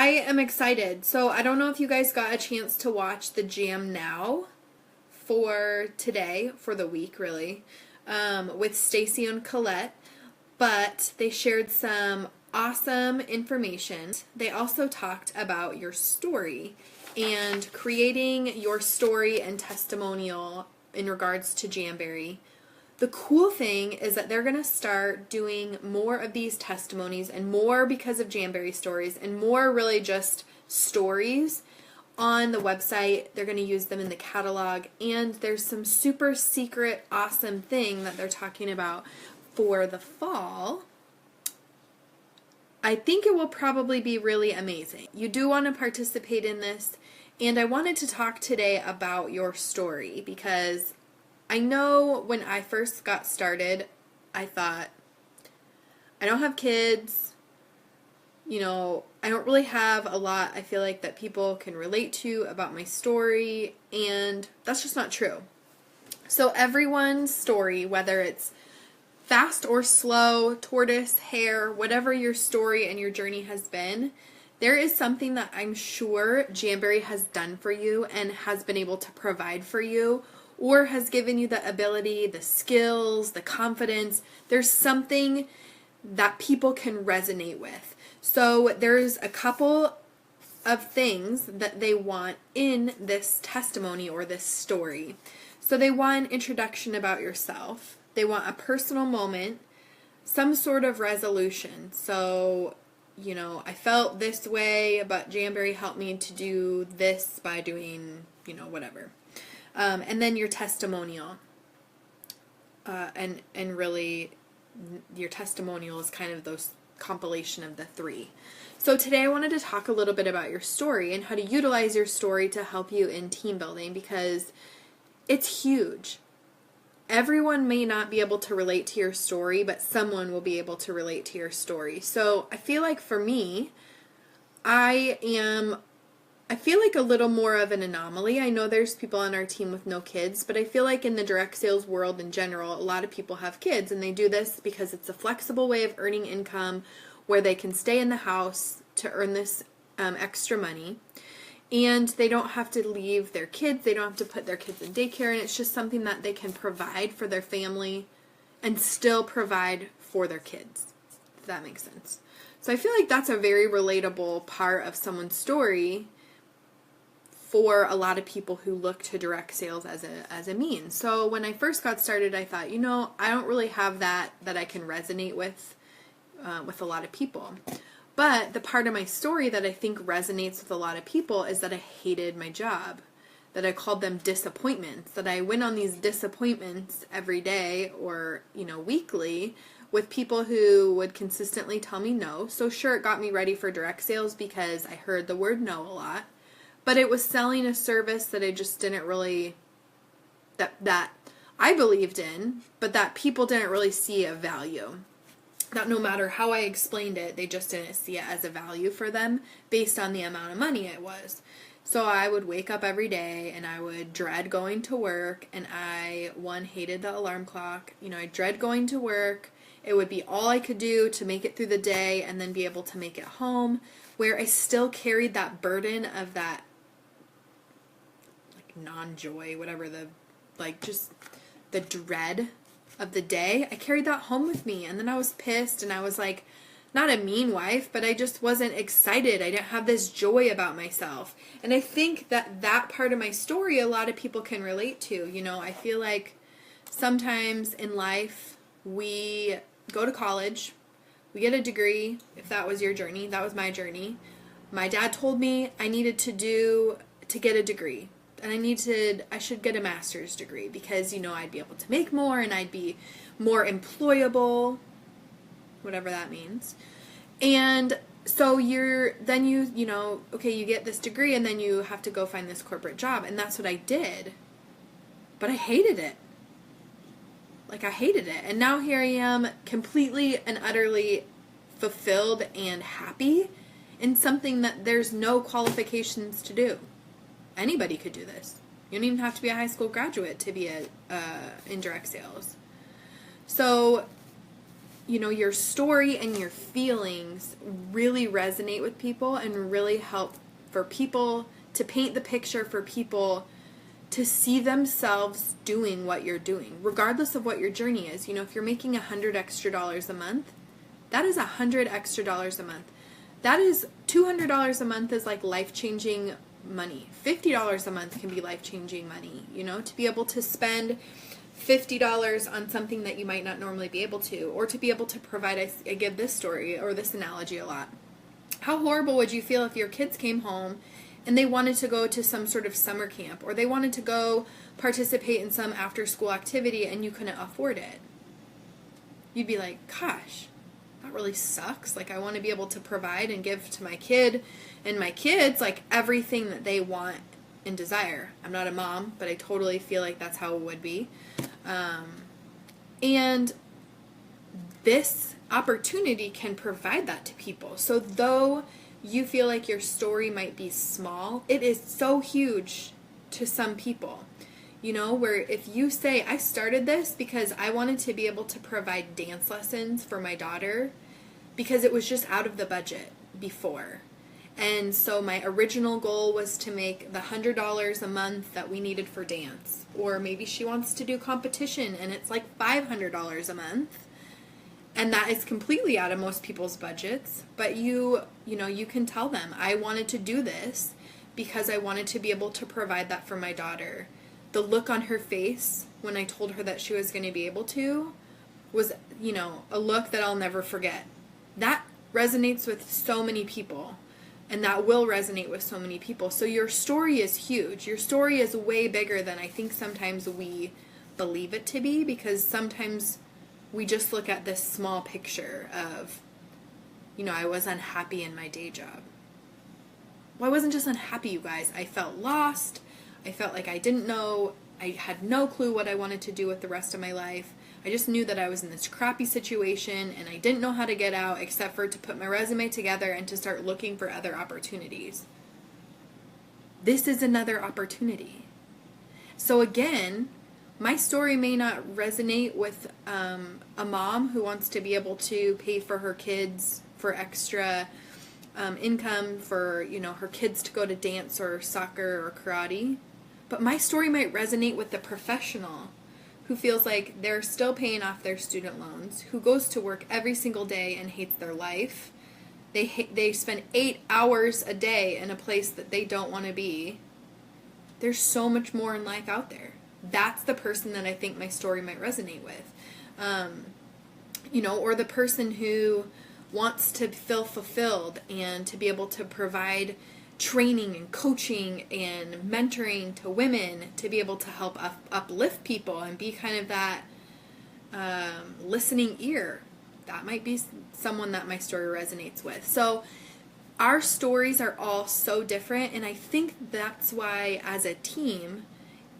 I am excited. So I don't know if you guys got a chance to watch the Jam Now for today, for the week really, with Stacy and Colette, but they shared some awesome information. They also talked about your story and creating your story and testimonial in regards to Jamberry. The cool thing is that they're going to start doing more of these testimonies and more because of Jamberry stories and more really just stories on the website. They're going to use them in the catalog, and there's some super secret awesome thing that they're talking about for the fall. I think it will probably be really amazing. You do want to participate in this, and I wanted to talk today about your story because I know when I first got started, I thought, I don't have kids, I don't really have a lot I feel like that people can relate to about my story, and that's just not true. So everyone's story, whether it's fast or slow, tortoise, hare, whatever your story and your journey has been, there is something that I'm sure Jamberry has done for you and has been able to provide for you, or has given you the ability, the skills, the confidence. There's something that people can resonate with. So there's a couple of things that they want in this testimony or this story. So they want an introduction about yourself. They want a personal moment, some sort of resolution. So, I felt this way, but Jamberry helped me to do this by doing, whatever. And then your testimonial. And really, your testimonial is kind of those compilation of the three. So today I wanted to talk a little bit about your story and how to utilize your story to help you in team building, because it's huge. Everyone may not be able to relate to your story, but someone will be able to relate to your story. So I feel like for me, I feel like a little more of an anomaly. I know there's people on our team with no kids, but I feel like in the direct sales world in general, a lot of people have kids, and they do this because it's a flexible way of earning income where they can stay in the house to earn this extra money. And they don't have to leave their kids. They don't have to put their kids in daycare. And it's just something that they can provide for their family and still provide for their kids, if that makes sense. So I feel like that's a very relatable part of someone's story for a lot of people who look to direct sales as a means. So when I first got started, I thought, I don't really have that I can resonate with a lot of people. But the part of my story that I think resonates with a lot of people is that I hated my job, that I called them disappointments, that I went on these disappointments every day or, weekly with people who would consistently tell me no. So sure, it got me ready for direct sales because I heard the word no a lot, but it was selling a service that I just didn't really, that I believed in, but that people didn't really see a value. That no matter how I explained it, they just didn't see it as a value for them based on the amount of money it was. So I would wake up every day and I would dread going to work, and I hated the alarm clock. I dread going to work. It would be all I could do to make it through the day and then be able to make it home, where I still carried that burden of that non-joy, whatever just the dread of the day. I carried that home with me, and then I was pissed, and I was not a mean wife, but I just wasn't excited. I didn't have this joy about myself. And I think that part of my story a lot of people can relate to. I feel like sometimes in life we go to college, we get a degree. If that was your journey, that was my journey. My dad told me I needed to get a degree. And I should get a master's degree because, I'd be able to make more and I'd be more employable, whatever that means. And so you get this degree and then you have to go find this corporate job. And that's what I did. But I hated it. I hated it. And now here I am completely and utterly fulfilled and happy in something that there's no qualifications to do. Anybody could do this. You don't even have to be a high school graduate to be in direct sales. So your story and your feelings really resonate with people and really help for people to paint the picture for people to see themselves doing what you're doing, regardless of what your journey is. If you're making $100 extra a month, that is $100 extra a month. That is $200 a month is like life-changing money. $50 a month can be life-changing money, to be able to spend $50 on something that you might not normally be able to, or to be able to provide, I give this story or this analogy a lot. How horrible would you feel if your kids came home and they wanted to go to some sort of summer camp, or they wanted to go participate in some after-school activity and you couldn't afford it? You'd be like, gosh, that really sucks. Like, I want to be able to provide and give to my kid and my kids like everything that they want and desire. I'm not a mom, but I totally feel like that's how it would be. And this opportunity can provide that to people. So though you feel like your story might be small, it is so huge to some people. Where if you say, I started this because I wanted to be able to provide dance lessons for my daughter because it was just out of the budget before. And so my original goal was to make the $100 a month that we needed for dance. Or maybe she wants to do competition and it's like $500 a month. And that is completely out of most people's budgets. But you can tell them, I wanted to do this because I wanted to be able to provide that for my daughter. The look on her face when I told her that she was going to be able to was, a look that I'll never forget. That resonates with so many people. And that will resonate with so many people. So your story is huge. Your story is way bigger than I think sometimes we believe it to be, because sometimes we just look at this small picture of, I was unhappy in my day job. Well, I wasn't just unhappy, you guys. I felt lost. I felt like I didn't know. I had no clue what I wanted to do with the rest of my life. I just knew that I was in this crappy situation and I didn't know how to get out except for to put my resume together and to start looking for other opportunities. This is another opportunity. So again, my story may not resonate with a mom who wants to be able to pay for her kids for extra income for, her kids to go to dance or soccer or karate. But my story might resonate with the professional who feels like they're still paying off their student loans, who goes to work every single day and hates their life. They spend 8 hours a day in a place that they don't want to be. There's so much more in life out there. That's the person that I think my story might resonate with. Or the person who wants to feel fulfilled and to be able to provide training and coaching and mentoring to women to be able to help uplift people and be kind of that listening ear. That might be someone that my story resonates with. So our stories are all so different, and I think that's why as a team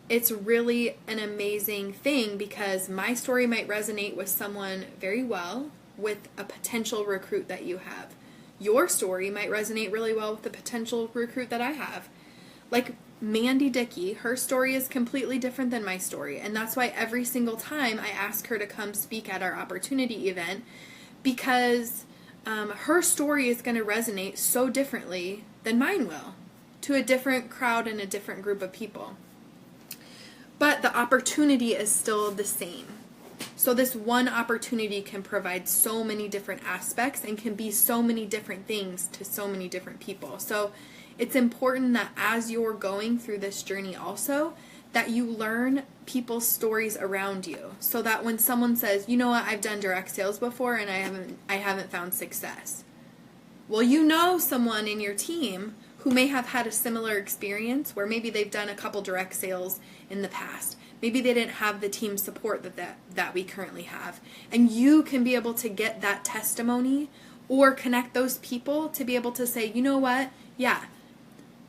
it's really an amazing thing, because my story might resonate with someone very well with a potential recruit that you have. Your story might resonate really well with the potential recruit that I have. Like Mandy Dickey, her story is completely different than my story. And that's why every single time I ask her to come speak at our opportunity event, because her story is going to resonate so differently than mine will to a different crowd and a different group of people. But the opportunity is still the same. So this one opportunity can provide so many different aspects and can be so many different things to so many different people. So it's important that as you're going through this journey also, that you learn people's stories around you, so that when someone says, you know what, I've done direct sales before and I haven't found success. Well, someone in your team who may have had a similar experience where maybe they've done a couple direct sales in the past. Maybe they didn't have the team support that we currently have. And you can be able to get that testimony or connect those people to be able to say, you know what? Yeah,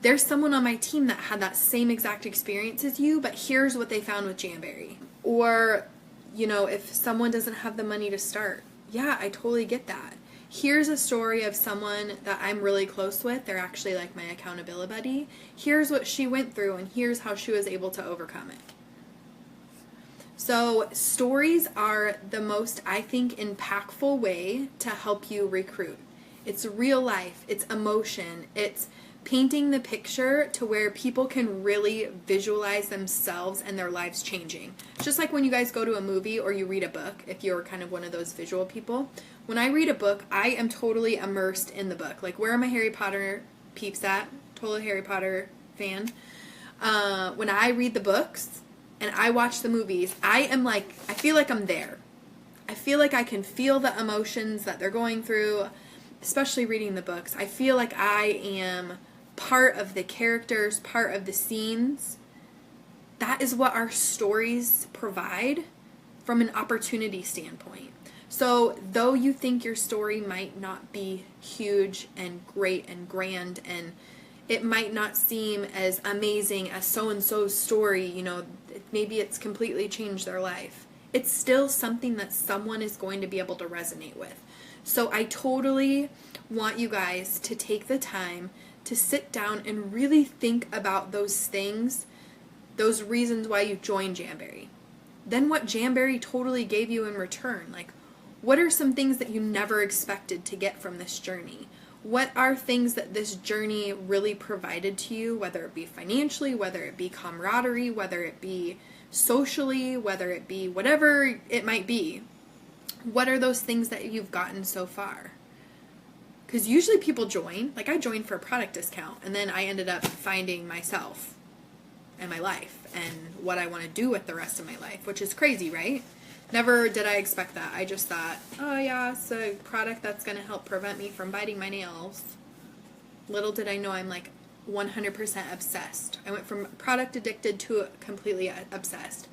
there's someone on my team that had that same exact experience as you, but here's what they found with Jamberry. Or, if someone doesn't have the money to start, yeah, I totally get that. Here's a story of someone that I'm really close with. They're actually like my accountability buddy. Here's what she went through, and here's how she was able to overcome it. So stories are the most, I think, impactful way to help you recruit. It's real life, it's emotion, it's painting the picture to where people can really visualize themselves and their lives changing. It's just like when you guys go to a movie or you read a book, if you're kind of one of those visual people. When I read a book, I am totally immersed in the book. Like, where are my Harry Potter peeps at? Total Harry Potter fan. When I read the books and I watch the movies, I feel like I'm there. I feel like I can feel the emotions that they're going through, especially reading the books. I feel like I am part of the characters, part of the scenes. That is what our stories provide from an opportunity standpoint. So though you think your story might not be huge and great and grand, and it might not seem as amazing as so-and-so's story, you know, maybe it's completely changed their life, it's still something that someone is going to be able to resonate with. So I totally want you guys to take the time to sit down and really think about those things, those reasons why you joined Jamberry. Then what Jamberry totally gave you in return. Like, what are some things that you never expected to get from this journey? What are things that this journey really provided to you, whether it be financially, whether it be camaraderie, whether it be socially, whether it be whatever it might be? What are those things that you've gotten so far? Because usually people join, like I joined for a product discount, and then I ended up finding myself and my life and what I want to do with the rest of my life, which is crazy, right? Never did I expect that. I just thought, oh yeah, it's a product that's going to help prevent me from biting my nails. Little did I know I'm like 100% obsessed. I went from product addicted to completely obsessed.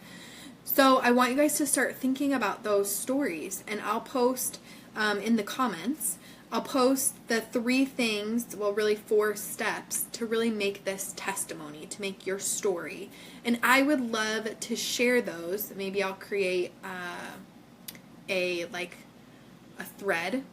So I want you guys to start thinking about those stories, and I'll post in the comments, I'll post the 3 things, well really 4 steps to really make this testimony, to make your story. And I would love to share those. Maybe I'll create a thread,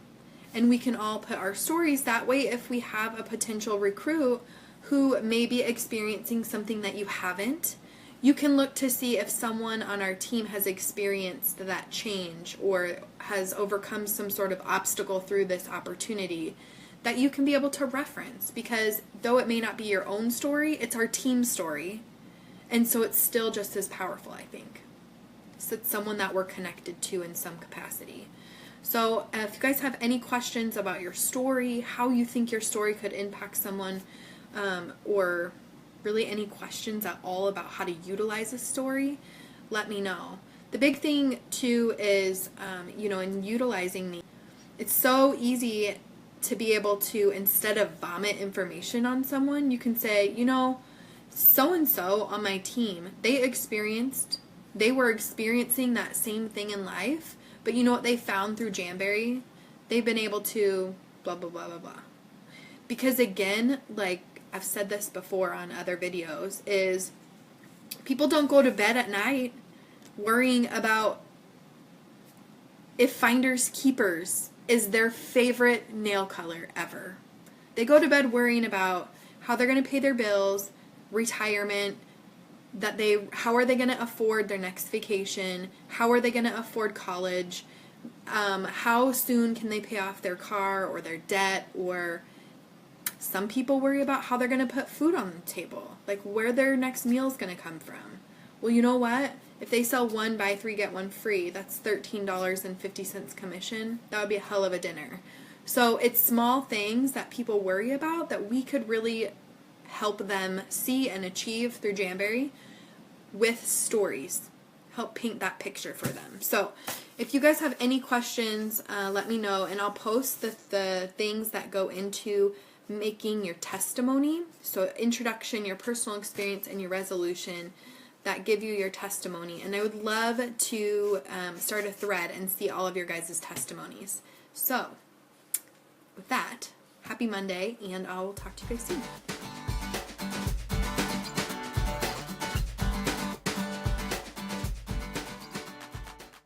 and we can all put our stories. That way, if we have a potential recruit who may be experiencing something that you haven't, you can look to see if someone on our team has experienced that change or has overcome some sort of obstacle through this opportunity that you can be able to reference. Because though it may not be your own story, it's our team story. And so it's still just as powerful, I think. So it's someone that we're connected to in some capacity. So if you guys have any questions about your story, how you think your story could impact someone, or really any questions at all about how to utilize a story, let me know. The big thing too is, in utilizing these, it's so easy to be able to, instead of vomit information on someone, you can say, so-and-so on my team, they were experiencing that same thing in life, but you know what they found through Jamberry? They've been able to blah, blah, blah, blah, blah. Because again, like I've said this before on other videos, is people don't go to bed at night worrying about if Finders Keepers is their favorite nail color ever. They go to bed worrying about how they're going to pay their bills, retirement, how are they going to afford their next vacation, how are they going to afford college, how soon can they pay off their car or their debt, or some people worry about how they're going to put food on the table, like where their next meal is going to come from. Well, you know what? If they sell 1 buy 3 get 1 free, that's $13.50 commission. That would be a hell of a dinner. So it's small things that people worry about that we could really help them see and achieve through Jamberry with stories. Help paint that picture for them. So if you guys have any questions, let me know, and I'll post the things that go into making your testimony. So introduction, your personal experience, and your resolution that give you your testimony. And I would love to start a thread and see all of your guys' testimonies. So with that, happy Monday, and I'll talk to you guys soon.